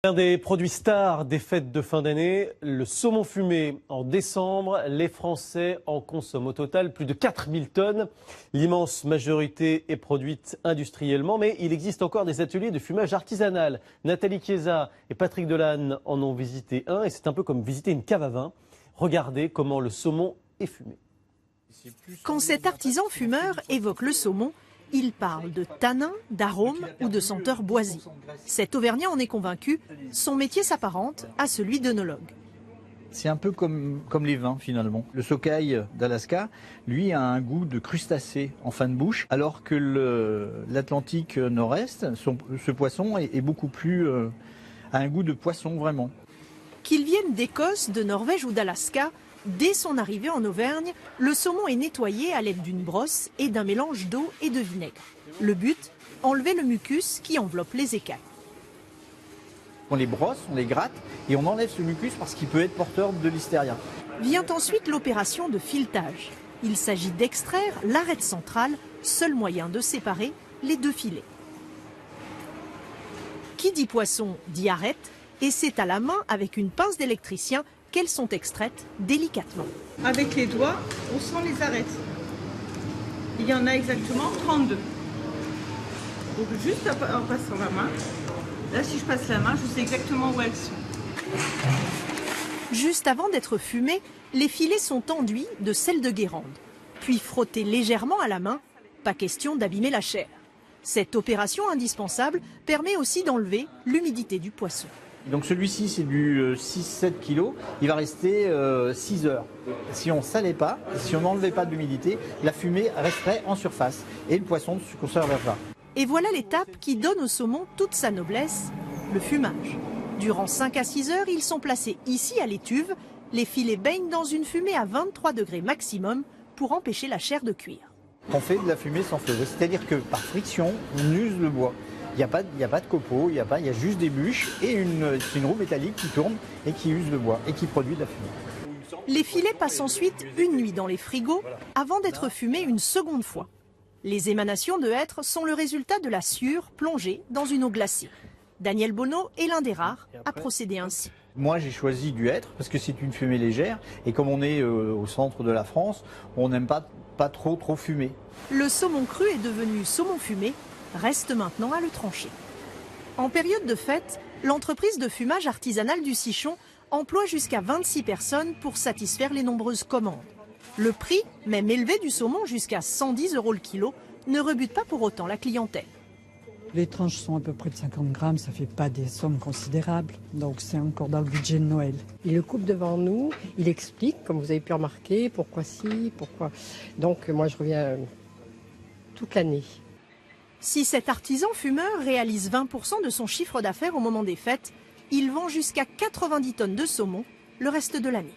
Un des produits stars des fêtes de fin d'année, le saumon fumé. En décembre, les Français en consomment au total plus de 4000 tonnes. L'immense majorité est produite industriellement, mais il existe encore des ateliers de fumage artisanal. Nathalie Chiesa et Patrick Delanne en ont visité un et c'est un peu comme visiter une cave à vin. Regardez comment le saumon est fumé. Quand cet artisan fumeur évoque le saumon, il parle de tanins, d'arômes ou de senteurs boisies. Cet Auvergnat en est convaincu, son métier s'apparente à celui d'œnologue. C'est un peu comme les vins finalement. Le sockeye d'Alaska, lui, a un goût de crustacé en fin de bouche, alors que l'Atlantique nord-est, ce poisson est beaucoup plus... a un goût de poisson vraiment. Qu'il vienne d'Écosse, de Norvège ou d'Alaska, dès son arrivée en Auvergne, le saumon est nettoyé à l'aide d'une brosse et d'un mélange d'eau et de vinaigre. Le but, enlever le mucus qui enveloppe les écailles. On les brosse, on les gratte et on enlève ce mucus parce qu'il peut être porteur de listeria. Vient ensuite l'opération de filetage. Il s'agit d'extraire l'arête centrale, seul moyen de séparer les deux filets. Qui dit poisson dit arête, et c'est à la main avec une pince d'électricien qu'elles sont extraites délicatement. Avec les doigts, on sent les arêtes. Il y en a exactement 32. Donc juste en passant la main, là si je passe la main, je sais exactement où elles sont. Juste avant d'être fumés, les filets sont enduits de sel de Guérande, puis frottés légèrement à la main, pas question d'abîmer la chair. Cette opération indispensable permet aussi d'enlever l'humidité du poisson. Donc celui-ci c'est du 6-7 kg, il va rester 6 heures. Si on ne salait pas, si on n'enlevait pas d'humidité, la fumée resterait en surface et le poisson se conservera. Et voilà l'étape qui donne au saumon toute sa noblesse, le fumage. Durant 5 à 6 heures, ils sont placés ici à l'étuve. Les filets baignent dans une fumée à 23 degrés maximum pour empêcher la chair de cuire. On fait de la fumée sans feu, c'est-à-dire que par friction, on use le bois. Il n'y a pas de copeaux, il y a juste des bûches et une roue métallique qui tourne et qui use le bois et qui produit de la fumée. Les filets passent ensuite une nuit dans les frigos avant d'être fumés une seconde fois. Les émanations de hêtre sont le résultat de la sciure plongée dans une eau glacée. Daniel Bonneau est l'un des rares à procéder ainsi. Moi j'ai choisi du hêtre parce que c'est une fumée légère et comme on est au centre de la France, on n'aime pas trop fumer. Le saumon cru est devenu saumon fumé. Reste maintenant à le trancher. En période de fête, l'entreprise de fumage artisanal du Sichon emploie jusqu'à 26 personnes pour satisfaire les nombreuses commandes. Le prix, même élevé du saumon jusqu'à 110 € le kilo, ne rebute pas pour autant la clientèle. Les tranches sont à peu près de 50 grammes, ça ne fait pas des sommes considérables, donc c'est encore dans le budget de Noël. Il le coupe devant nous, il explique, comme vous avez pu remarquer, pourquoi si, pourquoi... Donc moi je reviens toute l'année. Si cet artisan fumeur réalise 20% de son chiffre d'affaires au moment des fêtes, il vend jusqu'à 90 tonnes de saumon le reste de l'année.